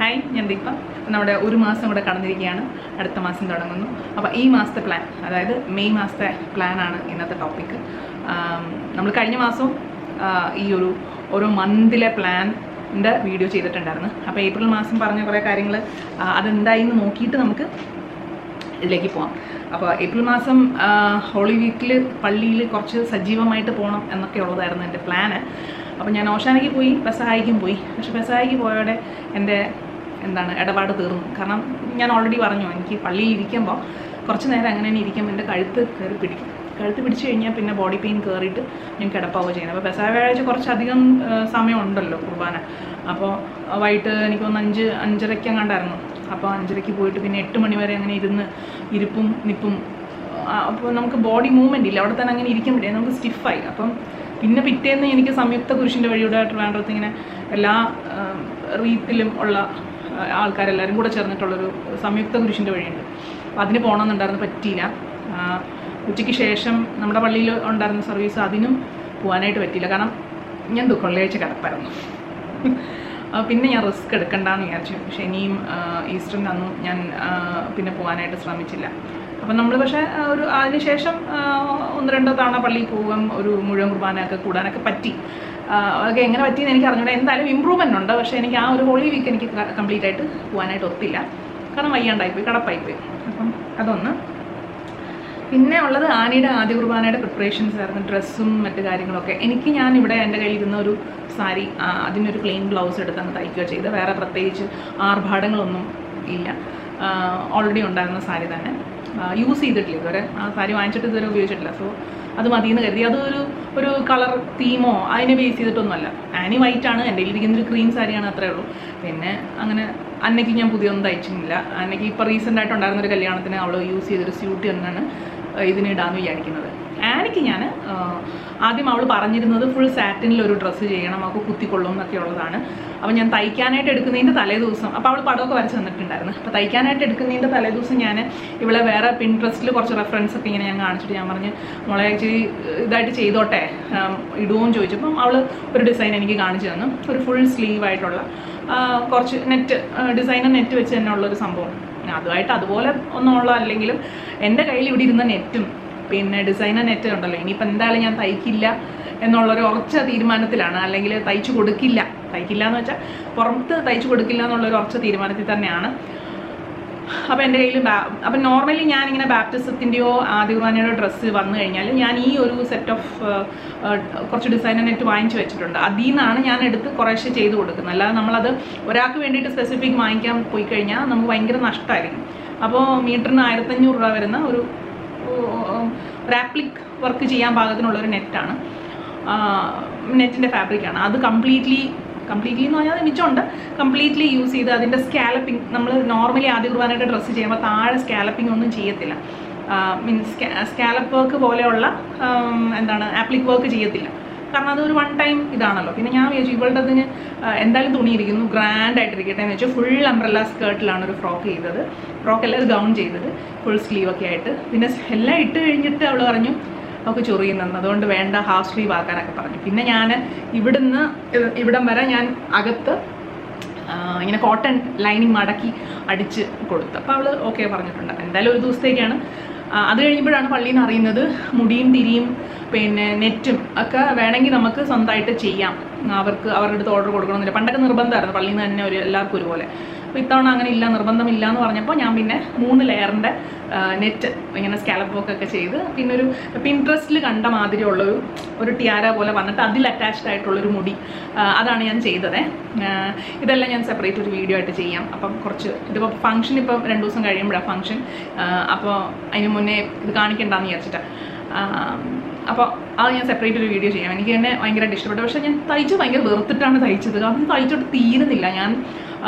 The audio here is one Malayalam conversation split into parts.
ഹായ്, ഞാൻ ദീപ. നമ്മുടെ ഒരു മാസം കൂടെ കടന്നിരിക്കുകയാണ്, അടുത്ത മാസം തുടങ്ങുന്നു. അപ്പോൾ ഈ മാസത്തെ പ്ലാൻ, അതായത് മെയ് മാസത്തെ പ്ലാനാണ് ഇന്നത്തെ ടോപ്പിക്ക്. നമ്മൾ കഴിഞ്ഞ മാസവും ഈ ഓരോ മന്തിലെ പ്ലാനിൻ്റെ വീഡിയോ ചെയ്തിട്ടുണ്ടായിരുന്നു. അപ്പോൾ ഏപ്രിൽ മാസം പറഞ്ഞ കുറേ കാര്യങ്ങൾ അതെന്തായിന്ന് നോക്കിയിട്ട് നമുക്ക് ഇതിലേക്ക് പോകാം. അപ്പോൾ ഏപ്രിൽ മാസം ഹോളി വീക്കിൽ പള്ളിയിൽ കുറച്ച് സജീവമായിട്ട് പോകണം എന്നൊക്കെ ഉള്ളതായിരുന്നു എൻ്റെ പ്ലാന്. അപ്പോൾ ഞാൻ ഓശാനയ്ക്ക് പോയി, പെസഹായിക്കും പോയി. പക്ഷെ പെസഹായിക്ക് പോയോടെ എൻ്റെ ഇടപാട് തീർന്നു. കാരണം ഞാൻ ഓൾറെഡി പറഞ്ഞു, എനിക്ക് പള്ളിയിൽ ഇരിക്കുമ്പോൾ കുറച്ച് നേരം അങ്ങനെ തന്നെ ഇരിക്കുമ്പോൾ എൻ്റെ കഴുത്ത് പിടിച്ചു കഴിഞ്ഞാൽ പിന്നെ ബോഡി പെയിൻ കയറിയിട്ട് ഞാൻ കിടപ്പാവുക ചെയ്യുന്നത്. അപ്പോൾ പെസഹ വ്യാഴാഴ്ച കുറച്ചധികം സമയമുണ്ടല്ലോ കുർബാന. അപ്പോൾ വൈകിട്ട് എനിക്കൊന്ന് 5:30 കണ്ടായിരുന്നു. അപ്പോൾ 5:30 പോയിട്ട് പിന്നെ 8 മണി വരെ അങ്ങനെ ഇരിപ്പും നിപ്പും. അപ്പോൾ നമുക്ക് ബോഡി മൂവ്മെൻ്റ് ഇല്ല, അവിടെ തന്നെ അങ്ങനെ ഇരിക്കുമ്പോഴേ നമുക്ക് സ്റ്റിഫായി. അപ്പം പിന്നെ പിറ്റേന്ന് എനിക്ക് സംയുക്ത കുരിശിൻ്റെ വഴിയുടെ ട്രിവാൻഡ്രത്ത് ഇങ്ങനെ എല്ലാ റീത്തിലും ഉള്ള ആൾക്കാരെല്ലാവരും കൂടെ ചേർന്നിട്ടുള്ളൊരു സംയുക്ത കുരിശിൻ്റെ വഴിയുണ്ട്. അപ്പോൾ അതിന് പോകണമെന്നുണ്ടായിരുന്നു, പറ്റിയില്ല. ഉച്ചയ്ക്ക് ശേഷം നമ്മുടെ പള്ളിയിൽ ഉണ്ടായിരുന്ന സർവീസ്, അതിനും പോകാനായിട്ട് പറ്റിയില്ല. കാരണം ഞാൻ വെള്ളിയാഴ്ച കിടപ്പായിരുന്നു. പിന്നെ ഞാൻ റിസ്ക് എടുക്കണ്ടെന്ന് വിചാരിച്ചു. പക്ഷേ ഇനിയും ഈസ്റ്ററിൻ്റെ അന്നും ഞാൻ പിന്നെ പോകാനായിട്ട് ശ്രമിച്ചില്ല. അപ്പം നമ്മൾ പക്ഷേ അതിനുശേഷം 1-2 തവണ പള്ളിയിൽ പോകും, ഒരു മുഴുവൻ കുർബാനയൊക്കെ കൂടാനൊക്കെ പറ്റി. അതൊക്കെ എങ്ങനെ പറ്റിയെന്ന് എനിക്ക് അറിഞ്ഞൂടെ. എന്തായാലും ഇമ്പ്രൂവ്മെൻ്റ് ഉണ്ട്. പക്ഷേ എനിക്ക് ആ ഒരു ഹോളി വീക്ക് എനിക്ക് കംപ്ലീറ്റ് ആയിട്ട് പോകാനായിട്ട് ഒത്തില്ല. കാരണം വയ്യാണ്ടായിപ്പോയി, കിടപ്പായിപ്പോയി. അപ്പം അതൊന്ന്. പിന്നെ ഉള്ളത് ആനയുടെ ആദ്യ കുർബാനയുടെ പ്രിപ്പറേഷൻസ് ആയിരുന്നു, ഡ്രസ്സും മറ്റു കാര്യങ്ങളൊക്കെ. ഞാൻ ഇവിടെ എൻ്റെ കയ്യിൽ ഇരുന്ന ഒരു സാരി, അതിനൊരു പ്ലെയിൻ ബ്ലൗസ് എടുത്തങ്ങ് തയ്ക്കുക ചെയ്ത്. വേറെ പ്രത്യേകിച്ച് ആർഭാടങ്ങളൊന്നും ഇല്ല. ഓൾറെഡി ഉണ്ടായിരുന്ന സാരി തന്നെ യൂസ് ചെയ്തിട്ടില്ല ഇതുവരെ. ആ സാരി വാങ്ങിച്ചിട്ട് ഇതുവരെ ഉപയോഗിച്ചിട്ടില്ല. സോ അത് മതിയെന്ന് കരുതി. ഒരു കളർ തീമോ അതിനെ ബേസ് ചെയ്തിട്ടൊന്നുമല്ല. ആനി വൈറ്റാണ്, എൻ്റെ കയ്യിലിരിക്കുന്നൊരു ക്രീം സാരിയാണ്, അത്രേ ഉള്ളൂ. പിന്നെ അങ്ങനെ അന്നയ്ക്ക് ഞാൻ പുതിയൊന്നും തയ്ച്ചിട്ടില്ല. അന്നയ്ക്ക് ഇപ്പോൾ റീസെൻ്റ് ആയിട്ടുണ്ടായിരുന്നൊരു കല്യാണത്തിന് അവൾ യൂസ് ചെയ്തൊരു സ്യൂട്ട് തന്നെയാണ് ഇതിന് ഇടാമെന്ന് വിചാരിക്കുന്നത്. ആനിക്ക് ഞാൻ ആദ്യം അവൾ പറഞ്ഞിരുന്നത് ഫുൾ സാറ്റിനിലൊരു ഡ്രസ്സ് ചെയ്യണം, അവൾക്ക് കുത്തിക്കൊള്ളും എന്നൊക്കെ ഉള്ളതാണ്. അപ്പോൾ ഞാൻ തയ്ക്കാനായിട്ട് എടുക്കുന്നതിൻ്റെ തലേദിവസം, അപ്പോൾ അവൾ പടമൊക്കെ വരച്ച് തന്നിട്ടുണ്ടായിരുന്നു. അപ്പോൾ തയ്ക്കാനായിട്ട് എടുക്കുന്നതിൻ്റെ തലേദിവസം ഞാൻ ഇവളെ വേറെ പിൻട്രസ്റ്റിൽ കുറച്ച് റെഫറൻസൊക്കെ ഇങ്ങനെ ഞാൻ കാണിച്ചിട്ട് ഞാൻ പറഞ്ഞ്, മോളെ ഇച്ചിരി ഇതായിട്ട് ചെയ്തോട്ടെ, ഇടുവോന്ന് ചോദിച്ചപ്പം അവൾ ഒരു ഡിസൈൻ എനിക്ക് കാണിച്ചു തന്നു. ഒരു ഫുൾ സ്ലീവായിട്ടുള്ള കുറച്ച് ഡിസൈനർ നെറ്റ് വെച്ച് തന്നെ ഉള്ളൊരു സംഭവം. അതുമായിട്ട് അതുപോലെ ഒന്നുമുള്ള അല്ലെങ്കിലും എൻ്റെ കയ്യിൽ ഇവിടെ ഇരുന്ന നെറ്റും പിന്നെ ഡിസൈനർ നെറ്റ് ഉണ്ടല്ലോ, ഇനിയിപ്പോൾ എന്തായാലും ഞാൻ തയ്ക്കില്ല എന്നുള്ളൊരു ഉറച്ച തീരുമാനത്തിലാണ്. അല്ലെങ്കിൽ തയ്ക്കില്ല എന്ന് വെച്ചാൽ പുറത്ത് തയ്ച്ചു കൊടുക്കില്ല എന്നുള്ളൊരു ഉറച്ച തീരുമാനത്തിൽ തന്നെയാണ്. അപ്പോൾ എൻ്റെ കയ്യിൽ അപ്പം നോർമലി ഞാനിങ്ങനെ ബാപ്റ്റിസത്തിൻ്റെയോ ആദ്യ കുർബാനയുടെ ഡ്രസ്സ് വന്നു കഴിഞ്ഞാൽ ഞാൻ ഈ ഒരു സെറ്റ് ഓഫ് കുറച്ച് ഡിസൈനർ നെറ്റ് വാങ്ങിച്ച് വെച്ചിട്ടുണ്ട്. അതിൽ നിന്നാണ് ഞാൻ എടുത്ത് കുറേശ്ശെ ചെയ്ത് കൊടുക്കുന്നത്. അല്ലാതെ നമ്മളത് ഒരാൾക്ക് വേണ്ടിയിട്ട് സ്പെസിഫിക് വാങ്ങിക്കാൻ പോയി കഴിഞ്ഞാൽ നമുക്ക് ഭയങ്കര നഷ്ടമായിരിക്കും. അപ്പോൾ മീറ്ററിന് 1500 രൂപ വരുന്ന ഒരു ആപ്ലിക് വർക്ക് ചെയ്യാൻ പാകത്തിനുള്ളൊരു നെറ്റാണ്, നെറ്റിൻ്റെ ഫാബ്രിക്കാണ്. അത് കംപ്ലീറ്റ്ലി എന്ന് പറഞ്ഞാൽ അത് മിച്ചമുണ്ട്. കംപ്ലീറ്റ്ലി യൂസ് ചെയ്ത് അതിൻ്റെ സ്കാലപ്പിംഗ്, നമ്മൾ നോർമലി ആദ്യ കുർബാനയുടെ ഡ്രസ്സ് ചെയ്യുമ്പോൾ താഴെ സ്കാലപ്പിംഗ് ഒന്നും ചെയ്യത്തില്ല. മീൻസ് സ്കാലപ്പ് വർക്ക് പോലെയുള്ള ആപ്ലിക് വർക്ക് ചെയ്യത്തില്ല. കാരണം അതൊരു 1 ടൈം ഇതാണല്ലോ. പിന്നെ ഞാൻ വിചാരിച്ചു ഇവളുടെ അതിന് എന്തായാലും തുണിയിരിക്കുന്നു, ഗ്രാൻഡ് ആയിട്ടിരിക്കട്ടെ എന്ന് വെച്ചാൽ ഫുൾ അംബ്രല്ല സ്കേർട്ടിലാണ് ഒരു ഫ്രോക്ക് ചെയ്തത്. ഫ്രോക്കല്ല, ഒരു ഗൗൺ ചെയ്തത്, ഫുൾ സ്ലീവൊക്കെ ആയിട്ട്. പിന്നെ എല്ലാം ഇട്ട് കഴിഞ്ഞിട്ട് അവൾ പറഞ്ഞു അവൾക്ക് ചൊറിയുന്നുണ്ട്, അതുകൊണ്ട് വേണ്ട, ഹാഫ് സ്ലീവ് ആക്കാനൊക്കെ പറഞ്ഞു. പിന്നെ ഞാൻ ഇവിടം വരെ ഞാൻ അകത്ത് ഇങ്ങനെ കോട്ടൺ ലൈനിങ് മടക്കി അടിച്ച് കൊടുത്തു. അപ്പോൾ അവൾ ഓക്കെ പറഞ്ഞിട്ടുണ്ട്. എന്തായാലും ഒരു ദിവസത്തേക്കാണ്. അത് കഴിഞ്ഞപ്പോഴാണ് പള്ളിയിൽ നിന്ന് അറിയുന്നത് മുടിയും തിരിയും പിന്നെ നെറ്റും ഒക്കെ വേണമെങ്കിൽ നമുക്ക് സ്വന്തമായിട്ട് ചെയ്യാം, അവരുടെ അടുത്ത് ഓർഡർ കൊടുക്കണമെന്നില്ല. പണ്ടൊക്കെ നിർബന്ധമായിരുന്നു പള്ളിയിൽ നിന്ന് തന്നെ എല്ലാവർക്കും ഒരുപോലെ. അപ്പോൾ ഇത്തവണ അങ്ങനെ ഇല്ല, നിർബന്ധമില്ല എന്ന് പറഞ്ഞപ്പോൾ ഞാൻ പിന്നെ 3 ലെയറിൻ്റെ നെറ്റ് ഇങ്ങനെ സ്കാലപ്പ് വർക്കൊക്കെ ചെയ്ത്, പിന്നെ ഒരു പിൻട്രസ്റ്റിൽ കണ്ട മാതിരിയുള്ളൊരു ടിയാര പോലെ വന്നിട്ട് അതിൽ അറ്റാച്ച്ഡ് ആയിട്ടുള്ളൊരു മുടി, അതാണ് ഞാൻ ചെയ്തത്. ഇതെല്ലാം ഞാൻ സെപ്പറേറ്റ് ഒരു വീഡിയോ ആയിട്ട് ചെയ്യാം. അപ്പം ഇതിപ്പോൾ ഫംഗ്ഷൻ ഇപ്പം 2 ദിവസം കഴിയുമ്പോഴാണ് ഫംഗ്ഷൻ. അപ്പോൾ അതിന് മുന്നേ ഇത് കാണിക്കണ്ടെന്ന് വിചാരിച്ചിട്ട് അപ്പോൾ അത് ഞാൻ സെപ്പറേറ്റ് ഒരു വീഡിയോ ചെയ്യാം. എനിക്ക് തന്നെ ഭയങ്കരമായിട്ട് ഇഷ്ടപ്പെട്ടു. പക്ഷേ ഞാൻ ഭയങ്കര വെറുത്തിട്ടാണ് തയ്ച്ചത്. അത് തയ്ച്ചിട്ട് തീരുന്നില്ല. ഞാൻ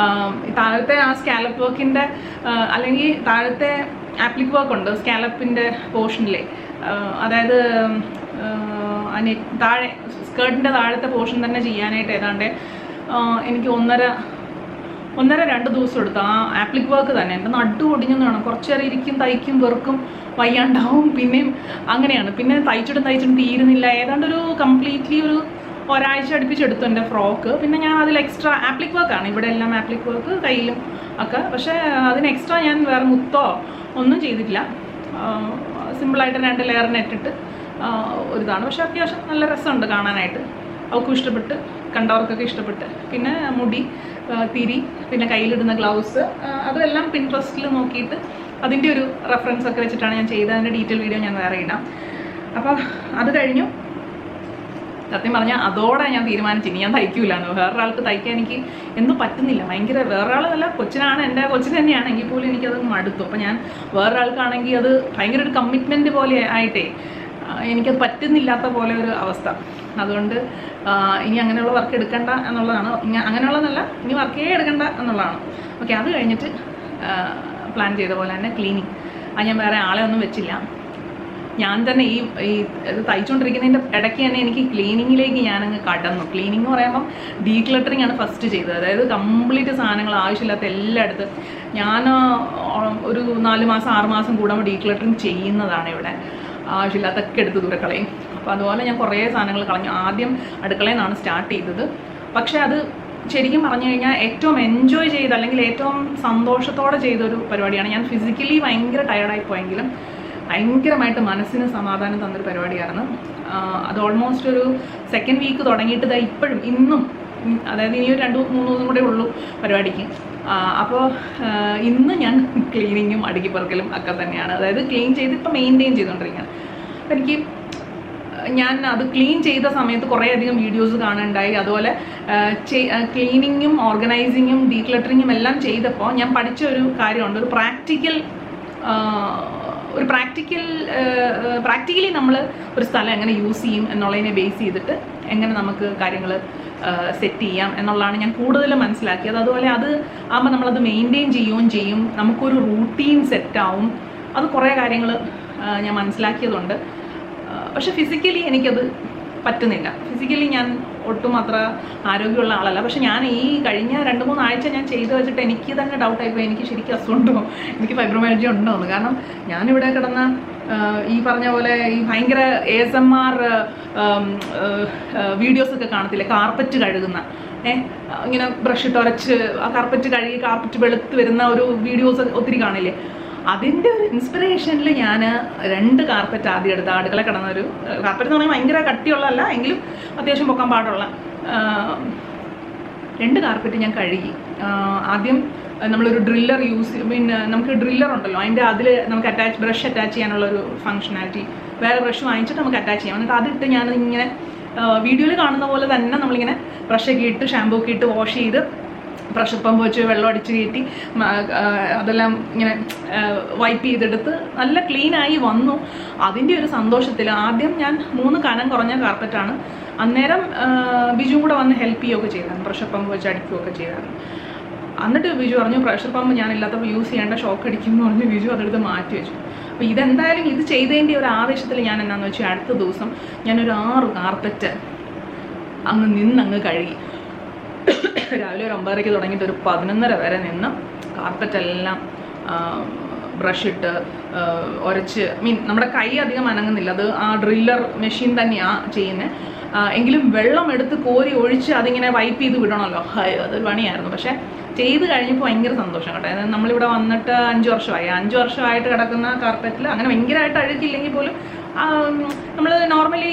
താഴത്തെ ആ സ്കാലപ്പ് വർക്കിൻ്റെ അല്ലെങ്കിൽ താഴത്തെ ആപ്ലിക് വർക്ക് ഉണ്ട് സ്കാലപ്പിൻ്റെ പോർഷനിലെ, അതായത് താഴെ സ്കേർട്ടിൻ്റെ താഴത്തെ പോർഷൻ തന്നെ ചെയ്യാനായിട്ട് ഏതാണ്ട് എനിക്ക് 1.5-2 ദിവസം എടുത്തു. ആ ആപ്ലിക് വർക്ക് തന്നെ എൻ്റെ നടു ഒടിഞ്ഞെന്ന് വേണം. കുറച്ച് നേരം ഇരിക്കും, തയ്ക്കും, വെറുക്കും, വയ്യാണ്ടാവും, പിന്നെയും അങ്ങനെയാണ്. പിന്നെ തയ്ച്ചിട്ടും തീരുന്നില്ല. ഏതാണ്ട് ഒരു കംപ്ലീറ്റ്ലി ഒരാഴ്ച അടുപ്പിച്ചെടുത്തു എൻ്റെ ഫ്രോക്ക്. പിന്നെ ഞാൻ അതിൽ എക്സ്ട്രാ ആപ്ലിക് വർക്കാണ്, ഇവിടെ എല്ലാം ആപ്ലിക് വർക്ക് കയ്യിലും ഒക്കെ. പക്ഷേ അതിന് എക്സ്ട്രാ ഞാൻ വേറെ മുത്തോ ഒന്നും ചെയ്തിട്ടില്ല. സിമ്പിളായിട്ട് 2 ലെയർ നെറ്റിട്ട് ഒരിതാണ്. പക്ഷേ അത്യാവശ്യം നല്ല രസമുണ്ട് കാണാനായിട്ട്. അവൾക്കും ഇഷ്ടപ്പെട്ട്, കണ്ടവർക്കൊക്കെ ഇഷ്ടപ്പെട്ട്. പിന്നെ മുടി, തിരി, പിന്നെ കയ്യിലിടുന്ന ഗ്ലൗസ്, അതെല്ലാം പിൻട്രസ്റ്റിൽ നോക്കിയിട്ട് അതിൻ്റെ ഒരു റെഫറൻസ് ഒക്കെ വെച്ചിട്ടാണ് ഞാൻ ചെയ്തത്. അതിൻ്റെ ഡീറ്റെയിൽ വീഡിയോ ഞാൻ വേറെ ഇടാം. അപ്പോൾ അത് കഴിഞ്ഞു. സത്യം പറഞ്ഞാൽ അതോടെ ഞാൻ തീരുമാനിച്ചു ഇനി ഞാൻ തയ്ക്കൂലെന്ന്. വേറൊരാൾക്ക് തയ്ക്കാൻ എനിക്ക് എന്തും പറ്റുന്നില്ല. ഭയങ്കര വേറൊരാളല്ല, കൊച്ചിനാണ്, എൻ്റെ കൊച്ചിന് തന്നെയാണെങ്കിൽ പോലും എനിക്കത് മടുത്തു. അപ്പോൾ ഞാൻ വേറൊരാൾക്കാണെങ്കിൽ അത് ഭയങ്കര ഒരു കമ്മിറ്റ്മെൻറ്റ് പോലെ ആയിട്ടേ എനിക്കത് പറ്റുന്നില്ലാത്ത പോലെ ഒരു അവസ്ഥ. അതുകൊണ്ട് ഇനി അങ്ങനെയുള്ള വർക്ക് എടുക്കണ്ട എന്നുള്ളതാണ്. അങ്ങനെയുള്ളതല്ല, ഇനി വർക്കേ എടുക്കണ്ട എന്നുള്ളതാണ്. ഓക്കെ, അത് കഴിഞ്ഞിട്ട് പ്ലാൻ ചെയ്ത പോലെ തന്നെ ക്ലീനിങ്. അത് ഞാൻ വേറെ ആളെ ഒന്നും വെച്ചില്ല. ഞാൻ തന്നെ ഈ ഇത് തയ്ച്ചുകൊണ്ടിരിക്കുന്നതിൻ്റെ ഇടയ്ക്ക് തന്നെ എനിക്ക് ക്ലീനിങ്ങിലേക്ക് ഞാനങ്ങ് കടന്നു. ക്ലീനിങ് എന്ന് പറയുമ്പം ഡീക്ലട്ടറിങ് ആണ് ഫസ്റ്റ് ചെയ്തത്. അതായത് കംപ്ലീറ്റ് സാധനങ്ങൾ ആവശ്യമില്ലാത്ത എല്ലായിടത്ത് ഞാൻ ഒരു 4 മാസം 6 മാസം കൂടുമ്പോൾ ഡീക്ലട്ടറിങ് ചെയ്യുന്നതാണ്. ഇവിടെ ആവശ്യമില്ലാത്തൊക്കെ എടുത്ത് ദൂരക്കളയും. അപ്പോൾ അതുപോലെ ഞാൻ കുറേ സാധനങ്ങൾ കളഞ്ഞു. ആദ്യം അടുക്കളയിൽ നിന്നാണ് സ്റ്റാർട്ട് ചെയ്തത്. പക്ഷേ അത് ശരിക്കും പറഞ്ഞു കഴിഞ്ഞാൽ ഏറ്റവും എൻജോയ് ചെയ്ത്, അല്ലെങ്കിൽ ഏറ്റവും സന്തോഷത്തോടെ ചെയ്തൊരു പരിപാടിയാണ്. ഞാൻ ഫിസിക്കലി ഭയങ്കര ടയർഡായി പോയെങ്കിലും ഭയങ്കരമായിട്ട് മനസ്സിന് സമാധാനം തന്നൊരു പരിപാടിയായിരുന്നു. അത് ഓൾമോസ്റ്റ് ഒരു 2nd വീക്ക് തുടങ്ങിയിട്ട് ഇപ്പോഴും ഇന്നും, അതായത് ഇനി ഒരു 2-3 ദിവസം കൂടെ ഉള്ളൂ പരിപാടിക്ക്. അപ്പോൾ ഇന്ന് ഞാൻ ക്ലീനിങ്ങും അടുക്കിപ്പറക്കലും ഒക്കെ തന്നെയാണ്. അതായത് ക്ലീൻ ചെയ്ത് ഇപ്പോൾ മെയിൻറ്റെയിൻ ചെയ്തുകൊണ്ടിരിക്കുകയാണ്. അപ്പോൾ എനിക്ക് ഞാൻ അത് ക്ലീൻ ചെയ്ത സമയത്ത് കുറേയധികം വീഡിയോസ് കാണാനുണ്ടായി. അതുപോലെ ക്ലീനിങ്ങും ഓർഗനൈസിങ്ങും ഡീക്ലട്ടറിങ്ങും എല്ലാം ചെയ്തപ്പോൾ ഞാൻ പഠിച്ച ഒരു കാര്യമുണ്ട്. പ്രാക്ടിക്കലി നമ്മൾ ഒരു സ്ഥലം എങ്ങനെ യൂസ് ചെയ്യും എന്നുള്ളതിനെ ബേസ് ചെയ്തിട്ട് എങ്ങനെ നമുക്ക് കാര്യങ്ങൾ സെറ്റ് ചെയ്യാം എന്നുള്ളതാണ് ഞാൻ കൂടുതൽ മനസ്സിലാക്കിയത്. അതുപോലെ അത് ആകുമ്പോൾ നമ്മളത് മെയിൻറ്റെയിൻ ചെയ്യുകയും ചെയ്യും, നമുക്കൊരു റൂട്ടീൻ സെറ്റാവും. അത് കുറേ കാര്യങ്ങൾ ഞാൻ മനസ്സിലാക്കിയതുണ്ട്. പക്ഷെ ഫിസിക്കലി എനിക്കത് പറ്റുന്നില്ല. ഫിസിക്കലി ഞാൻ ഒട്ടും അത്ര ആരോഗ്യമുള്ള ആളല്ല. പക്ഷെ ഞാൻ ഈ കഴിഞ്ഞ 2-3 ആഴ്ച ഞാൻ ചെയ്ത് വെച്ചിട്ട് എനിക്ക് തന്നെ ഡൗട്ടായിപ്പോയി എനിക്ക് ശരിക്കും അസുഖമുണ്ടോ, എനിക്ക് ഫൈബ്രോമൈൽജിയ ഉണ്ടോ എന്ന്. കാരണം ഞാനിവിടെ കിടന്ന ഈ പറഞ്ഞ പോലെ ഈ ഭയങ്കര ASMR വീഡിയോസൊക്കെ കാണത്തില്ലേ, കാർപ്പറ്റ് കഴുകുന്ന, ഇങ്ങനെ ബ്രഷ് ഇട്ട് ഉരച്ച് ആ കാർപ്പറ്റ് കഴുകി കാർപ്പറ്റ് വെളുത്ത് വരുന്ന ഒരു വീഡിയോസ് ഒത്തിരി കാണില്ലേ. അതിൻ്റെ ഒരു ഇൻസ്പിറേഷനിൽ ഞാൻ 2 കാർപ്പറ്റ് ആദ്യം എടുത്ത് അടുക്കള കിടന്നൊരു കാർപ്പറ്റ് എന്ന് പറഞ്ഞാൽ ഭയങ്കര കട്ടിയുള്ളതല്ല, എങ്കിലും അത്യാവശ്യം പൊക്കാൻ പാടുള്ള 2 കാർപ്പറ്റ് ഞാൻ കഴുകി. ആദ്യം നമ്മളൊരു ഡ്രില്ലർ പിന്നെ നമുക്ക് ഡ്രില്ലർ ഉണ്ടല്ലോ, അതിൻ്റെ അതിൽ നമുക്ക് ബ്രഷ് അറ്റാച്ച് ചെയ്യാനുള്ളൊരു ഫങ്ഷനാലിറ്റി, വേറെ ബ്രഷ് വാങ്ങിച്ചിട്ട് നമുക്ക് അറ്റാച്ച് ചെയ്യാം. എന്നിട്ട് അതിട്ട് ഞാൻ ഇങ്ങനെ വീഡിയോയിൽ കാണുന്ന പോലെ തന്നെ നമ്മളിങ്ങനെ ബ്രഷൊക്കെ ഇട്ട് ഷാമ്പൂ ഒക്കെ ഇട്ട് വാഷ് ചെയ്ത് പ്രഷർ പമ്പ് വെച്ച് വെള്ളം അടിച്ച് കയറ്റി അതെല്ലാം ഇങ്ങനെ വൈപ്പ് ചെയ്തെടുത്ത് നല്ല ക്ലീനായി വന്നു. അതിൻ്റെ ഒരു സന്തോഷത്തിൽ ആദ്യം ഞാൻ 3 കനം കുറഞ്ഞ കാർപ്പറ്റാണ്. അന്നേരം ബിജു കൂടെ വന്ന് ഹെൽപ്പ് ചെയ്യുകയൊക്കെ ചെയ്തായിരുന്നു, പ്രഷർ പമ്പ് വെച്ച് അടിക്കുകയൊക്കെ ചെയ്തായിരുന്നു. എന്നിട്ട് ബിജു പറഞ്ഞു പ്രഷർ പമ്പ് ഞാനില്ലാത്തപ്പോൾ യൂസ് ചെയ്യേണ്ട, ഷോക്ക് അടിക്കും എന്ന് പറഞ്ഞ് ബിജു അതെടുത്ത് മാറ്റി വെച്ചു. അപ്പോൾ ഇതെന്തായാലും ഇത് ചെയ്തതിൻ്റെ ഒരു ആവേശത്തിൽ ഞാൻ എന്നാന്ന് വെച്ചാൽ അടുത്ത ദിവസം ഞാനൊരു 6 കാർപ്പറ്റ് അങ്ങ് കഴുകി. രാവിലെ ഒരു 9:30 തുടങ്ങിയിട്ട് ഒരു 11:30 വരെ നിന്ന് കാർപ്പറ്റെല്ലാം ബ്രഷ് ഇട്ട് ഉരച്ച്, നമ്മുടെ കൈ അധികം അനങ്ങുന്നില്ല, അത് ആ ഡ്രില്ലർ മെഷീൻ തന്നെയാണ് ചെയ്യുന്നത്. എങ്കിലും വെള്ളം എടുത്ത് കോരി ഒഴിച്ച് അതിങ്ങനെ വൈപ്പ് ചെയ്ത് വിടണമല്ലോ, അതൊരു പണിയായിരുന്നു. പക്ഷേ ചെയ്ത് കഴിഞ്ഞപ്പോൾ ഭയങ്കര സന്തോഷം കേട്ടോ. അതായത് നമ്മളിവിടെ വന്നിട്ട് 5 വർഷമായി. 5 വർഷമായിട്ട് കിടക്കുന്ന കാർപ്പറ്റിൽ അങ്ങനെ ഭയങ്കരമായിട്ട് അഴുക്കില്ലെങ്കിൽ പോലും നമ്മൾ നോർമലി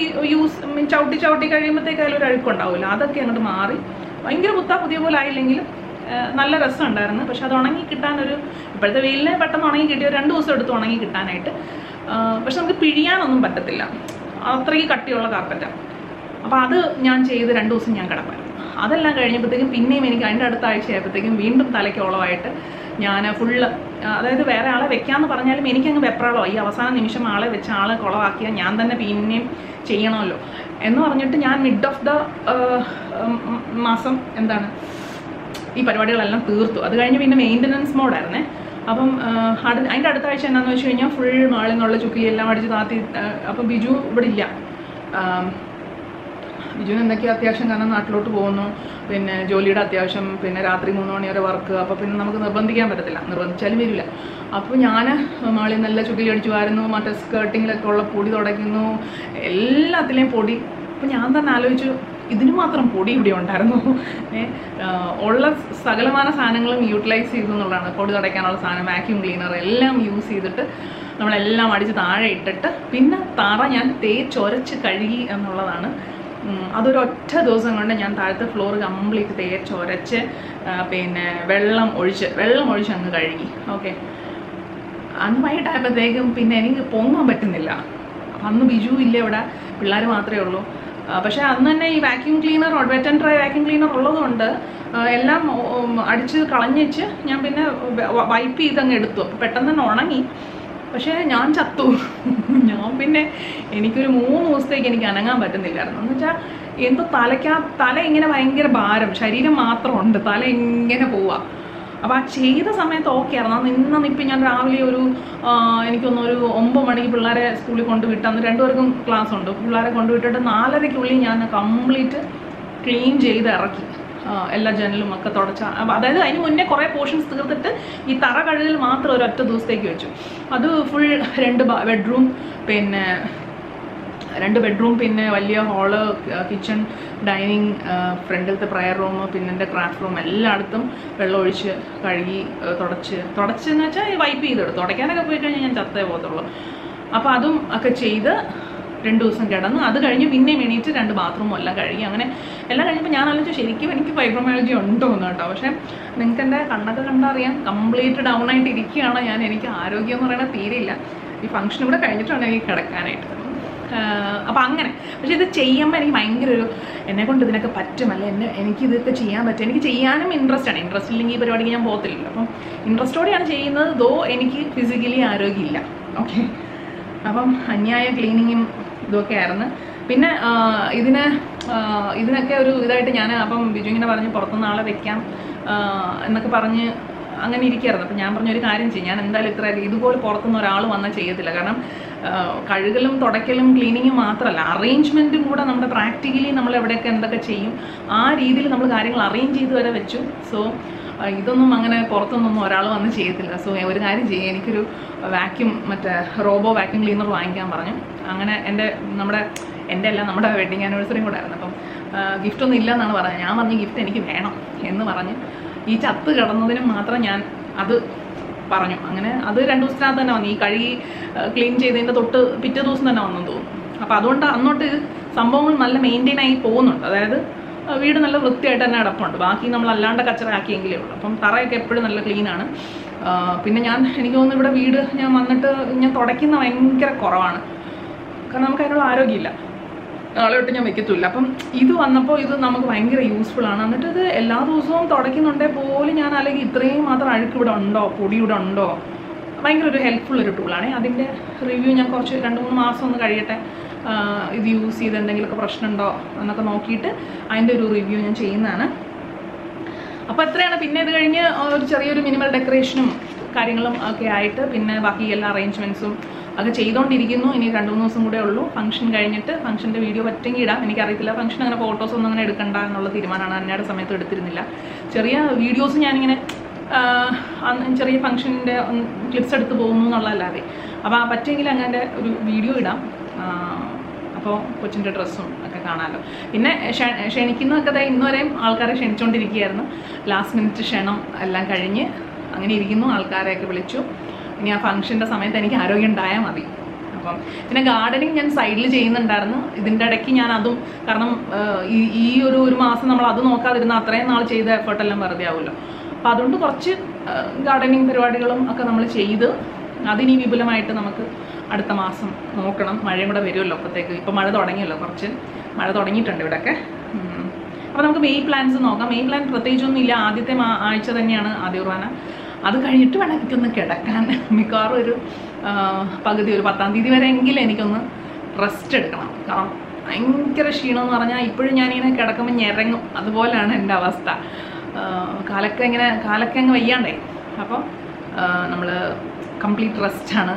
ചവിട്ടി കഴിയുമ്പോഴത്തേക്ക് അതിലൊരു അഴുക്കുണ്ടാവില്ല, അതൊക്കെ അങ്ങോട്ട് മാറി ഭയങ്കര പുതിയ പോലെ ആയില്ലെങ്കിലും നല്ല രസമുണ്ടായിരുന്നു. പക്ഷെ അത് ഉണങ്ങി കിട്ടാനൊരു, ഇപ്പോഴത്തെ വെയിലിനെ പെട്ടെന്ന് ഉണങ്ങി കിട്ടിയ 2 ദിവസം എടുത്ത് ഉണങ്ങി കിട്ടാനായിട്ട്. പക്ഷെ നമുക്ക് പിഴിയാനൊന്നും പറ്റത്തില്ല, അത്രയ്ക്ക് കട്ടിയുള്ള കാർപ്പറ്റാണ്. അപ്പോൾ അത് ഞാൻ ചെയ്ത് 2 ദിവസം ഞാൻ കിടപ്പായിരുന്നു. അതെല്ലാം കഴിഞ്ഞപ്പോഴത്തേക്കും പിന്നെയും എനിക്ക് അതിൻ്റെ അടുത്ത ആഴ്ചയായപ്പോഴത്തേക്കും വീണ്ടും തലയ്ക്കോളമായിട്ട് ഞാൻ ഫുള്ള്, അതായത് വേറെ ആളെ വെക്കാമെന്ന് പറഞ്ഞാലും എനിക്കങ്ങ് വെപ്രാളോ, ഈ അവസാന നിമിഷം ആളെ വെച്ച ആളെ കുളവാക്കിയാൽ ഞാൻ തന്നെ പിന്നെയും ചെയ്യണമല്ലോ എന്ന് പറഞ്ഞിട്ട് ഞാൻ മിഡ് ഓഫ് ദ മാസം ഈ പരിപാടികളെല്ലാം തീർത്തു. അത് കഴിഞ്ഞ് പിന്നെ മെയിൻ്റനൻസ് മോഡായിരുന്നേ. അപ്പം അതിൻ്റെ അടുത്ത ആഴ്ച എന്താണെന്ന് വെച്ച് കഴിഞ്ഞാൽ ഫുൾ മാളിൽ നിന്നുള്ള ചുക്കിയെല്ലാം അടിച്ച് താത്തി. അപ്പം ബിജു ഇവിടെ ഇല്ല. ബിജുവിന് എന്തൊക്കെയോ അത്യാവശ്യം, കാരണം നാട്ടിലോട്ട് പോകുന്നു, പിന്നെ ജോലിയുടെ അത്യാവശ്യം, പിന്നെ രാത്രി 3 മണി വരെ വർക്ക്. അപ്പോൾ പിന്നെ നമുക്ക് നിർബന്ധിക്കാൻ പറ്റത്തില്ല, നിർബന്ധിച്ചാലും വരില്ല. അപ്പോൾ ഞാൻ മാളിൽ നല്ല ചുക്കിലി അടിച്ചു വാരുന്നു, മറ്റേ സ്കേർട്ടിങ്ങിലൊക്കെ ഉള്ള പൊടി തുടയ്ക്കുന്നു, എല്ലാത്തിലെയും പൊടി. അപ്പോൾ ഞാൻ തന്നെ ആലോചിച്ചു, ഇതിന് മാത്രം പൊടി ഇവിടെ ഉണ്ടായിരുന്നു. ഉള്ള സകലമാന സാധനങ്ങളും യൂട്ടിലൈസ് ചെയ്തു എന്നുള്ളതാണ്. പൊടി തുടയ്ക്കാനുള്ള സാധനം, വാക്യൂം ക്ലീനർ എല്ലാം യൂസ് ചെയ്തിട്ട് നമ്മളെല്ലാം അടിച്ച് താഴെ ഇട്ടിട്ട് പിന്നെ തറ ഞാൻ തേച്ചൊരച്ച് കഴുകി എന്നുള്ളതാണ്. അതൊരൊറ്റ ദിവസം കൊണ്ട് ഞാൻ താഴത്തെ ഫ്ലോർ കംപ്ലീറ്റ് തേച്ചൊരച്ച് പിന്നെ വെള്ളം ഒഴിച്ച് അങ്ങ് കഴുകി. ഓക്കെ, അന്ന് വൈകിട്ടായപ്പോഴത്തേക്കും പിന്നെ എനിക്ക് പൊങ്ങാൻ പറ്റുന്നില്ല. അന്ന് ബിജു ഇല്ല, ഇവിടെ പിള്ളേർ മാത്രമേ ഉള്ളൂ. പക്ഷേ അന്ന് തന്നെ ഈ vacuum cleaner, wet and dry vacuum cleaner ഉള്ളതുകൊണ്ട് എല്ലാം അടിച്ച് കളഞ്ഞിച്ച് ഞാൻ പിന്നെ വൈപ്പ് ചെയ്തങ്ങ് എടുത്തു. അപ്പോൾ പെട്ടെന്ന് തന്നെ ഉണങ്ങി. പക്ഷേ ഞാൻ ചത്തു. ഞാൻ പിന്നെ എനിക്കൊരു 3 ദിവസത്തേക്ക് എനിക്ക് അനങ്ങാൻ പറ്റുന്നില്ലായിരുന്നു. എന്ന് വെച്ചാൽ എന്തോ തല ഇങ്ങനെ ഭയങ്കര ഭാരം, ശരീരം മാത്രമുണ്ട്, തല ഇങ്ങനെ പോവുക. അപ്പോൾ ആ ചെയ്ത സമയത്ത് ഓക്കെ ആയിരുന്നു. ഇപ്പം ഞാൻ രാവിലെ എനിക്കൊന്നൊരു 9 മണിക്ക് പിള്ളേരെ സ്കൂളിൽ കൊണ്ടുവിട്ട്, അന്ന് 2 പേർക്കും ക്ലാസ് ഉണ്ട്. പിള്ളേരെ കൊണ്ടുവിട്ടിട്ട് 4:30-ക്കുള്ളിൽ ഞാൻ കംപ്ലീറ്റ് ക്ലീൻ ചെയ്ത് ഇറക്കി. എല്ലാ ജനലും ഒക്കെ തുടച്ച, അതായത് അതിന് മുന്നേ കുറേ പോർഷൻസ് തീർത്തിട്ട് ഈ തറ കഴുകൽ മാത്രം ഒരൊറ്റ ദിവസത്തേക്ക് വെച്ചു. അത് ഫുൾ 2 ബെഡ്റൂം, പിന്നെ 2 ബെഡ്റൂം, പിന്നെ വലിയ ഹാള്, കിച്ചൺ, ഡൈനിങ്, ഫ്രണ്ടിലത്തെ പ്രയർ റൂം, പിന്നെ എൻ്റെ ക്രാഫ്റ്റ് റൂം എല്ലായിടത്തും വെള്ളം ഒഴിച്ച് കഴുകി തുടച്ചെന്ന് വെച്ചാൽ വൈപ്പ് ചെയ്തെടുത്തു. തുടയ്ക്കാനൊക്കെ പോയി കഴിഞ്ഞാൽ ഞാൻ ചത്തേ പോകത്തുള്ളൂ. അപ്പോൾ അതും ഒക്കെ ചെയ്ത് 2 ദിവസം കിടന്നു. അത് കഴിഞ്ഞ് പിന്നെ എണീറ്റ് 2 ബാത്റൂമും എല്ലാം കഴുകി. അങ്ങനെ എല്ലാം കഴിഞ്ഞപ്പോൾ ഞാൻ ആലോചിച്ചു ശരിക്കും എനിക്ക് ഫൈബ്രോമയാലജി ഉണ്ടോ എന്ന് കേട്ടോ. പക്ഷേ നിങ്ങൾക്ക് എൻ്റെ കണ്ണൊക്കെ കണ്ടറിയാം, കംപ്ലീറ്റ് ഡൗൺ ആയിട്ട് ഇരിക്കുകയാണ് ഞാൻ. എനിക്ക് ആരോഗ്യം എന്ന് പറയുന്നത് തീരെയില്ല. ഈ ഫംഗ്ഷൻ ഇവിടെ കഴിഞ്ഞിട്ടാണ് എനിക്ക് കിടക്കാനായിട്ട്. അപ്പോൾ അങ്ങനെ. പക്ഷേ ഇത് ചെയ്യുമ്പോൾ എനിക്ക് ഭയങ്കര എന്നെക്കൊണ്ട് ഇതിനൊക്കെ പറ്റുമല്ല, എനിക്കിതൊക്കെ ചെയ്യാൻ പറ്റും. എനിക്ക് ചെയ്യാനും ഇൻട്രസ്റ്റാണ്. ഇൻട്രസ്റ്റ് ഇല്ലെങ്കിൽ ഈ പരിപാടിക്ക് ഞാൻ പോകത്തില്ലല്ലോ. അപ്പം ഇൻട്രസ്റ്റോടെയാണ് ചെയ്യുന്നത്. ദോ എനിക്ക് ഫിസിക്കലി ആരോഗ്യമില്ല. ഓക്കെ, അപ്പം അന്യായ ക്ലീനിങ്ങും ഇതൊക്കെ ആയിരുന്നു. പിന്നെ ഇതിനൊക്കെ ഒരു ഇതായിട്ട് ഞാൻ അപ്പം ബിജു ഇങ്ങനെ പറഞ്ഞ് പുറത്തുനിന്ന് ആളെ വെക്കാം എന്നൊക്കെ പറഞ്ഞ് അങ്ങനെ ഇരിക്കുകയായിരുന്നു. അപ്പം ഞാൻ പറഞ്ഞൊരു കാര്യം ചെയ്യും, ഞാൻ എന്തായാലും ഇതുപോലെ പുറത്തുനിന്ന് ഒരാൾ വന്നാൽ ചെയ്യത്തില്ല. കാരണം കഴുകലും തുടയ്ക്കലും ക്ലീനിങ്ങും മാത്രമല്ല, അറേഞ്ച്മെൻറ്റും കൂടെ നമ്മുടെ പ്രാക്ടിക്കലി നമ്മൾ എവിടെയൊക്കെ എന്തൊക്കെ ചെയ്യും ആ രീതിയിൽ നമ്മൾ കാര്യങ്ങൾ അറേഞ്ച് ചെയ്ത് വരെ വെച്ചു. സോ ഇതൊന്നും അങ്ങനെ പുറത്തുനിന്നൊന്നും ഒരാൾ വന്ന് ചെയ്യത്തില്ല. സോ ഒരു കാര്യം ചെയ്യും, എനിക്കൊരു റോബോ വാക്യൂം ക്ലീനർ വാങ്ങിക്കാൻ പറഞ്ഞു. അങ്ങനെ എൻ്റെ അല്ല, നമ്മുടെ വെഡിങ് ആനിവേഴ്സറിയും കൂടെ ആയിരുന്നു. അപ്പം ഗിഫ്റ്റൊന്നും ഇല്ല എന്നാണ് പറഞ്ഞത്. ഞാൻ പറഞ്ഞു ഗിഫ്റ്റ് എനിക്ക് വേണം എന്ന് പറഞ്ഞ് ഈ ചത്ത് കിടന്നതിനും മാത്രം ഞാൻ അത് പറഞ്ഞു. അങ്ങനെ അത് 2 ദിവസത്തിനകത്ത് തന്നെ വന്നു. ഈ കഴുകി ക്ലീൻ ചെയ്തതിൻ്റെ പിറ്റേ ദിവസം തന്നെ വന്നെന്ന് തോന്നുന്നു. അപ്പോൾ അതുകൊണ്ട് അന്നോട്ട് സംഭവങ്ങൾ നല്ല മെയിൻറ്റെയിൻ ആയി പോകുന്നുണ്ട്. അതായത് വീട് നല്ല വൃത്തിയായിട്ട് തന്നെ കിടപ്പുണ്ട്. ബാക്കി നമ്മൾ അല്ലാണ്ട് കച്ചറ ആക്കിയെങ്കിലേ ഉള്ളൂ. അപ്പം തറയൊക്കെ എപ്പോഴും നല്ല ക്ലീനാണ്. പിന്നെ എനിക്ക് തോന്നുന്നു ഇവിടെ വീട് ഞാൻ വന്നിട്ട് ഞാൻ തുടയ്ക്കുന്ന ഭയങ്കര കുറവാണ്. കാരണം നമുക്ക് അതിനുള്ള ആരോഗ്യമില്ല. നാളെ തൊട്ട് ഞാൻ വെക്കത്തില്ല. അപ്പം ഇത് വന്നപ്പോൾ ഇത് നമുക്ക് ഭയങ്കര യൂസ്ഫുള്ളാണ്. എന്നിട്ട് ഇത് എല്ലാ ദിവസവും തുടയ്ക്കുന്നുണ്ടേ പോലും ഞാൻ അല്ലെങ്കിൽ ഇത്രയും മാത്രം അഴുക്ക് ഇവിടെ ഉണ്ടോ, പൊടി ഇവിടെ ഉണ്ടോ, ഭയങ്കര ഒരു ഹെൽപ്ഫുള്ളൊരു ടൂളാണ്. അതിൻ്റെ റിവ്യൂ ഞാൻ കുറച്ച് 2-3 മാസം ഒന്ന് കഴിയട്ടെ, ഇത് യൂസ് ചെയ്ത് എന്തെങ്കിലുമൊക്കെ പ്രശ്നമുണ്ടോ എന്നൊക്കെ നോക്കിയിട്ട് അതിൻ്റെ ഒരു റിവ്യൂ ഞാൻ ചെയ്യുന്നതാണ്. അപ്പോൾ എത്രയാണ്. പിന്നെ ഇത് കഴിഞ്ഞ് ഒരു ചെറിയൊരു മിനിമൽ ഡെക്കറേഷനും കാര്യങ്ങളും ഒക്കെ ആയിട്ട് പിന്നെ ബാക്കി എല്ലാ അറേഞ്ച്മെൻറ്റ്സും ഒക്കെ ചെയ്തുകൊണ്ടിരിക്കുന്നു. ഇനി 2-3 ദിവസം കൂടെ ഉള്ളൂ ഫംഗ്ഷൻ കഴിഞ്ഞിട്ട്. ഫംഗ്ഷൻ്റെ വീഡിയോ പറ്റുമെങ്കിൽ ഇടാം, എനിക്കറിയത്തില്ല. ഫംഗ്ഷൻ അങ്ങനെ ഫോട്ടോസൊന്നും അങ്ങനെ എടുക്കണ്ട എന്നുള്ള തീരുമാനമാണ്. അന്നയുടെ സമയത്ത് എടുത്തിരുന്നില്ല. ചെറിയ വീഡിയോസ് ഞാനിങ്ങനെ ചെറിയ ഫംഗ്ഷൻ്റെ ക്ലിപ്സ് എടുത്ത് പോകുന്നു എന്നുള്ളതല്ലാതെ. അപ്പോൾ പറ്റുമെങ്കിൽ അങ്ങനെ ഒരു വീഡിയോ ഇടാം. അപ്പോൾ കൊച്ചിൻ്റെ ഡ്രസ്സും ഒക്കെ കാണാമല്ലോ. പിന്നെ ക്ഷണിക്കുന്നതൊക്കെ ഇന്നുവരെയും ആൾക്കാരെ ക്ഷണിച്ചുകൊണ്ടിരിക്കുകയായിരുന്നു. ലാസ്റ്റ് മിനിറ്റ് ക്ഷണം എല്ലാം കഴിഞ്ഞ് അങ്ങനെ ഇരിക്കുന്നു. ആൾക്കാരെയൊക്കെ വിളിച്ചു. ഇനി ആ ഫംഗ്ഷൻ്റെ സമയത്ത് എനിക്ക് ആരോഗ്യം ഉണ്ടായാൽ മതി. അപ്പം പിന്നെ ഗാർഡനിങ് ഞാൻ സൈഡിൽ ചെയ്യുന്നുണ്ടായിരുന്നു. ഇതിൻ്റെ ഇടയ്ക്ക് ഞാൻ അതും, കാരണം ഈ ഒരു മാസം നമ്മൾ അത് നോക്കാതിരുന്ന അത്രയും നാൾ ചെയ്ത എഫേർട്ടെല്ലാം വെറുതെ ആവുമല്ലോ. അപ്പോൾ അതുകൊണ്ട് കുറച്ച് ഗാർഡനിങ് പരിപാടികളും ഒക്കെ നമ്മൾ ചെയ്ത് അതിനി വിപുലമായിട്ട് നമുക്ക് അടുത്ത മാസം നോക്കണം. മഴയും കൂടെ വരുമല്ലോ അപ്പോഴത്തേക്ക്. ഇപ്പോൾ മഴ തുടങ്ങിയല്ലോ, കുറച്ച് മഴ തുടങ്ങിയിട്ടുണ്ട് ഇവിടെയൊക്കെ. അപ്പോൾ നമുക്ക് മെയ് പ്ലാൻസ് നോക്കാം. മെയ് പ്ലാൻ പ്രത്യേകിച്ചൊന്നും ഇല്ല. ആദ്യത്തെ ആഴ്ച തന്നെയാണ് ആദ്യ കുർബാന. അത് കഴിഞ്ഞിട്ട് വേണം എനിക്കൊന്ന് കിടക്കാൻ. മിക്കവാറും ഒരു പകുതി, ഒരു 10-ാം തീയതി വരെ എങ്കിലും എനിക്കൊന്ന് റെസ്റ്റ് എടുക്കണം. കാരണം ഭയങ്കര ക്ഷീണം എന്ന് പറഞ്ഞാൽ ഇപ്പോഴും ഞാനിങ്ങനെ കിടക്കുമ്പോൾ ഞെരങ്ങും. അതുപോലെയാണ് എൻ്റെ അവസ്ഥ. കാലൊക്കെ അങ്ങ് വയ്യാണ്ടേ. അപ്പം നമ്മൾ കംപ്ലീറ്റ് റെസ്റ്റാണ്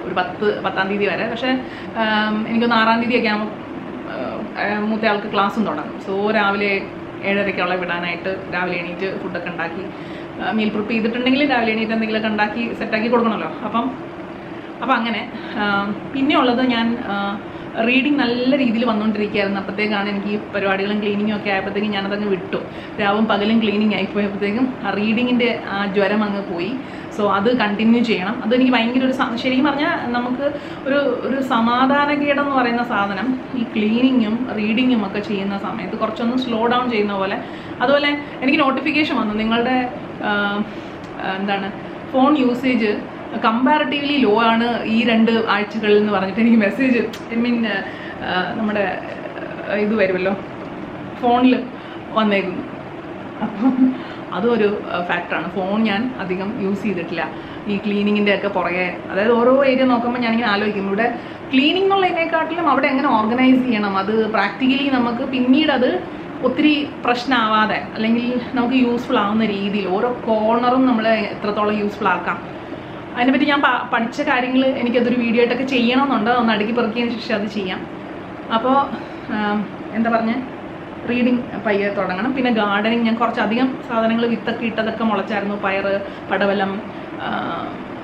ഒരു 10-ാം തീയതി വരെ. പക്ഷേ എനിക്കൊന്ന് 6-ാം തീയതിയൊക്കെ ആകുമ്പോൾ മൂത്ത ആൾക്ക് ക്ലാസ്സും തുടങ്ങും. സോ രാവിലെ 7:30 വിടാനായിട്ട് രാവിലെ എണീറ്റ് ഫുഡൊക്കെ ഉണ്ടാക്കി മീൽ പ്രിപ്പ് ചെയ്തിട്ടുണ്ടെങ്കിൽ രാവിലെ എണീറ്റ് എന്തെങ്കിലുമൊക്കെ ഉണ്ടാക്കി സെറ്റാക്കി കൊടുക്കണമല്ലോ. അപ്പം അങ്ങനെ പിന്നെ ഉള്ളത് ഞാൻ റീഡിങ് നല്ല രീതിയിൽ വന്നുകൊണ്ടിരിക്കുകയായിരുന്നു. അപ്പോഴത്തേക്കാണ് എനിക്ക് ഈ പരിപാടികളും ക്ലീനിങ്ങും ഒക്കെ ആയപ്പോഴത്തേക്കും ഞാനതങ്ങ് വിട്ടു. രാവും പകലും ക്ലീനിങ് ആയിപ്പോയപ്പോഴത്തേക്കും ആ റീഡിങ്ങിൻ്റെ ആ ജ്വരം അങ്ങ് പോയി. സോ അത് കണ്ടിന്യൂ ചെയ്യണം. അതെനിക്ക് ഭയങ്കര ഒരു ശരിക്കും പറഞ്ഞാൽ നമുക്ക് ഒരു സമാധാനകേടെന്ന് പറയുന്ന സാധനം ഈ ക്ലീനിങ്ങും റീഡിങ്ങും ഒക്കെ ചെയ്യുന്ന സമയത്ത് കുറച്ചൊന്ന് സ്ലോ ഡൗൺ ചെയ്യുന്ന പോലെ. അതുപോലെ എനിക്ക് നോട്ടിഫിക്കേഷൻ വന്നു, നിങ്ങളുടെ എന്താണ് ഫോൺ യൂസേജ് കമ്പാരിറ്റീവ്ലി ലോ ആണ് ഈ 2 ആഴ്ചകളിൽ എന്ന് പറഞ്ഞിട്ട് എനിക്ക് മെസ്സേജ് നമ്മുടെ ഇത് വരുമല്ലോ ഫോണിൽ വന്നേക്കുന്നു. അപ്പം അതും ഒരു ഫാക്ടറാണ്. ഫോൺ ഞാൻ അധികം യൂസ് ചെയ്തിട്ടില്ല ഈ ക്ലീനിങ്ങിൻ്റെ ഒക്കെ പുറകെ. അതായത് ഓരോ ഏരിയ നോക്കുമ്പോൾ ഞാനിങ്ങനെ ആലോചിക്കും, ഇവിടെ ക്ലീനിങ് എന്നുള്ളതിനെക്കാട്ടിലും അവിടെ എങ്ങനെ ഓർഗനൈസ് ചെയ്യണം, അത് പ്രാക്ടിക്കലി നമുക്ക് പിന്നീട് അത് ഒത്തിരി പ്രശ്നമാവാതെ അല്ലെങ്കിൽ നമുക്ക് യൂസ്ഫുൾ ആവുന്ന രീതിയിൽ ഓരോ കോർണറും നമ്മൾ എത്രത്തോളം യൂസ്ഫുൾ ആക്കാം, അതിനെപ്പറ്റി ഞാൻ പഠിച്ച കാര്യങ്ങൾ എനിക്കതൊരു വീഡിയോ ആയിട്ടൊക്കെ ചെയ്യണമെന്നുണ്ട്. ഒന്ന് അടുക്കി പെറുക്കിയതിന് ശേഷം അത് ചെയ്യാം. അപ്പോൾ എന്താ പറഞ്ഞ റീഡിങ് പയ്യെ തുടങ്ങണം. പിന്നെ ഗാർഡനിങ് ഞാൻ കുറച്ചധികം സാധനങ്ങൾ വിത്തൊക്കെ ഇട്ടതൊക്കെ മുളച്ചായിരുന്നു. പയർ, പടവലം,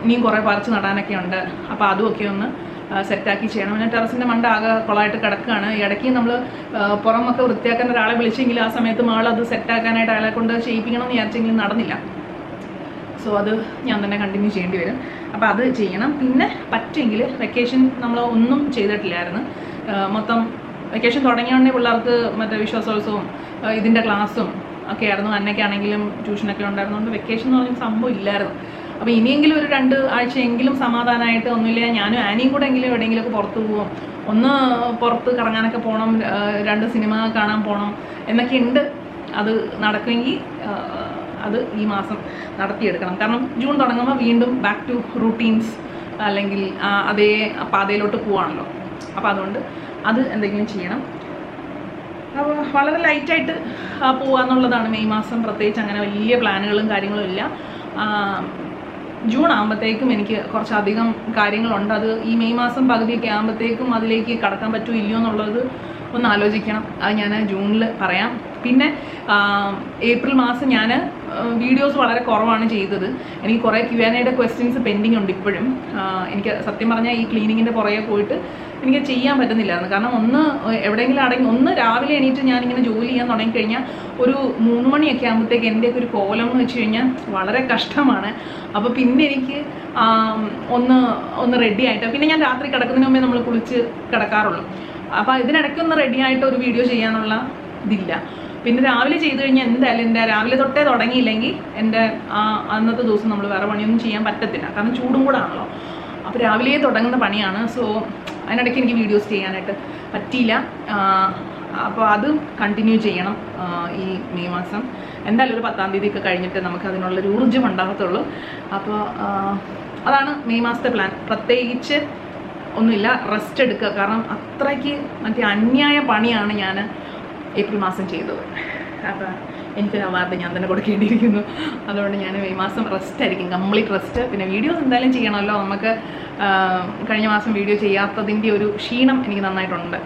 ഇനിയും കുറേ പറിച്ച് നടാനൊക്കെ ഉണ്ട്. അപ്പോൾ അതുമൊക്കെ ഒന്ന് സെറ്റാക്കി ചെയ്യണം. പിന്നെ ടെറസിൻ്റെ മണ്ട ആകെ കുളമായിട്ട് കിടക്കുകയാണ്. ഇടയ്ക്ക് നമ്മൾ പുറമൊക്കെ വൃത്തിയാക്കാൻ ഒരാളെ വിളിച്ചെങ്കിൽ ആ സമയത്ത് മകൾ അത് സെറ്റാക്കാനായിട്ട് അയാളെ കൊണ്ട് ചെയ്യിപ്പിക്കണം എന്ന് വിചാരിച്ചെങ്കിലും നടന്നില്ല. സോ അത് ഞാൻ തന്നെ കണ്ടിന്യൂ ചെയ്യേണ്ടി വരും. അപ്പോൾ അത് ചെയ്യണം. പിന്നെ പറ്റുമെങ്കിൽ വെക്കേഷൻ നമ്മൾ ഒന്നും ചെയ്തിട്ടില്ലായിരുന്നു. മൊത്തം വെക്കേഷൻ തുടങ്ങിയോണ്ടേ പിള്ളേർക്ക് മറ്റേ വിശ്വാസോത്സവവും ഇതിൻ്റെ ക്ലാസ്സും ഒക്കെ ആയിരുന്നു. അന്നൊക്കെയാണെങ്കിലും ട്യൂഷനൊക്കെ ഉണ്ടായിരുന്നുകൊണ്ട് വെക്കേഷൻ എന്ന് പറഞ്ഞ സംഭവം ഇല്ലായിരുന്നു. അപ്പോൾ ഇനിയെങ്കിലും ഒരു 2 ആഴ്ചയെങ്കിലും സമാധാനമായിട്ട് ഒന്നുമില്ല ഞാനും ആനിയും കൂടെ എങ്കിലും എവിടെയെങ്കിലുമൊക്കെ പുറത്ത് പോവും, ഒന്ന് പുറത്ത് കറങ്ങാനൊക്കെ പോകണം, 2 സിനിമ കാണാൻ പോകണം എന്നൊക്കെ ഉണ്ട്. അത് നടക്കുമെങ്കിൽ അത് ഈ മാസം നടത്തിയെടുക്കണം. കാരണം ജൂൺ തുടങ്ങുമ്പോൾ വീണ്ടും ബാക്ക് ടു റൂട്ടീൻസ് അല്ലെങ്കിൽ അതേ പാതയിലോട്ട് പോവാണല്ലോ. അപ്പോൾ അതുകൊണ്ട് അത് എന്തെങ്കിലും ചെയ്യണം. അപ്പോൾ വളരെ ലൈറ്റായിട്ട് പോവാന്നുള്ളതാണ് മെയ് മാസം. പ്രത്യേകിച്ച് അങ്ങനെ വലിയ പ്ലാനുകളും കാര്യങ്ങളും ഇല്ല. ജൂൺ ആകുമ്പോഴത്തേക്കും എനിക്ക് കുറച്ചധികം കാര്യങ്ങളുണ്ട്. അത് ഈ മെയ് മാസം പകുതിയൊക്കെ ആകുമ്പോഴത്തേക്കും അതിലേക്ക് കടക്കാൻ പറ്റുമോ ഇല്ലയോ എന്നുള്ളത് ഒന്ന് ആലോചിക്കണം. അത് ഞാൻ ജൂണിൽ പറയാം. പിന്നെ ഏപ്രിൽ മാസം ഞാൻ വീഡിയോസ് വളരെ കുറവാണ് ചെയ്തത്. എനിക്ക് കുറേ Q&A ക്വസ്റ്റ്യൻസ് പെൻഡിങ് ഉണ്ട് ഇപ്പോഴും. എനിക്ക് സത്യം പറഞ്ഞാൽ ഈ ക്ലീനിങ്ങിൻ്റെ പുറകെ പോയിട്ട് എനിക്ക് ചെയ്യാൻ പറ്റുന്നില്ലായിരുന്നു. കാരണം ഒന്ന് എവിടെയെങ്കിലും ഒന്ന് രാവിലെ എണീറ്റ് ഞാനിങ്ങനെ ജോലി ചെയ്യാൻ തുടങ്ങിക്കഴിഞ്ഞാൽ ഒരു 3 മണിയൊക്കെ ആകുമ്പോഴത്തേക്ക് എൻ്റെയൊക്കെ ഒരു കോലം എന്ന് വെച്ച് കഴിഞ്ഞാൽ വളരെ കഷ്ടമാണ്. അപ്പോൾ പിന്നെ എനിക്ക് ഒന്ന് റെഡി ആയിട്ട്, പിന്നെ ഞാൻ രാത്രി കിടക്കുന്നതിന് മുമ്പേ നമ്മൾ കുളിച്ച് കിടക്കാറുള്ളൂ. അപ്പോൾ ഇതിനിടയ്ക്കൊന്ന് റെഡി ആയിട്ട് ഒരു വീഡിയോ ചെയ്യാനുള്ള ഇതില്ല. പിന്നെ രാവിലെ ചെയ്ത് കഴിഞ്ഞാൽ എന്തായാലും എൻ്റെ രാവിലെ തൊട്ടേ തുടങ്ങിയില്ലെങ്കിൽ എൻ്റെ അന്നത്തെ ദിവസം നമ്മൾ വേറെ പണിയൊന്നും ചെയ്യാൻ പറ്റത്തില്ല. കാരണം ചൂടും കൂടെ ആണല്ലോ. അപ്പോൾ രാവിലെ തുടങ്ങുന്ന പണിയാണ്. സോ അതിനിടയ്ക്ക് എനിക്ക് വീഡിയോസ് ചെയ്യാനായിട്ട് പറ്റിയില്ല. അപ്പോൾ അത് കണ്ടിന്യൂ ചെയ്യണം ഈ മെയ് മാസം. എന്തായാലും ഒരു 10-ാം തീയതിയൊക്കെ കഴിഞ്ഞിട്ട് നമുക്ക് അതിനുള്ളൊരു ഊർജ്ജം ഉണ്ടാകത്തുള്ളൂ. അപ്പോൾ അതാണ് മെയ് മാസത്തെ പ്ലാൻ. പ്രത്യേകിച്ച് ഒന്നുമില്ല, റെസ്റ്റ് എടുക്കുക. കാരണം അത്രയ്ക്ക് അന്യായ പണിയാണ് ഞാൻ ഏപ്രിൽ മാസം ചെയ്തത്. അപ്പോൾ എനിക്കൊരു അവാർഡ് ഞാൻ തന്നെ കൊടുക്കേണ്ടിയിരിക്കുന്നു. അതുകൊണ്ട് ഞാൻ മെയ് മാസം റെസ്റ്റ് ആയിരിക്കും, കംപ്ലീറ്റ് റെസ്റ്റ്. പിന്നെ വീഡിയോസ് എന്തായാലും ചെയ്യണമല്ലോ. നമുക്ക് കഴിഞ്ഞ മാസം വീഡിയോ ചെയ്യാത്തതിൻ്റെ ഒരു ക്ഷീണം എനിക്ക് നന്നായിട്ടുണ്ട്.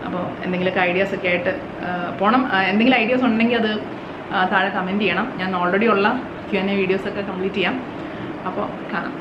അപ്പോൾ എന്തെങ്കിലുമൊക്കെ ഐഡിയാസൊക്കെ ആയിട്ട് പോകണം. എന്തെങ്കിലും ഐഡിയാസ് ഉണ്ടെങ്കിൽ അത് താഴെ കമൻറ്റ് ചെയ്യണം. ഞാൻ ഓൾറെഡി ഉള്ള Q&A വീഡിയോസൊക്കെ കംപ്ലീറ്റ് ചെയ്യാം. അപ്പോൾ കാണാം.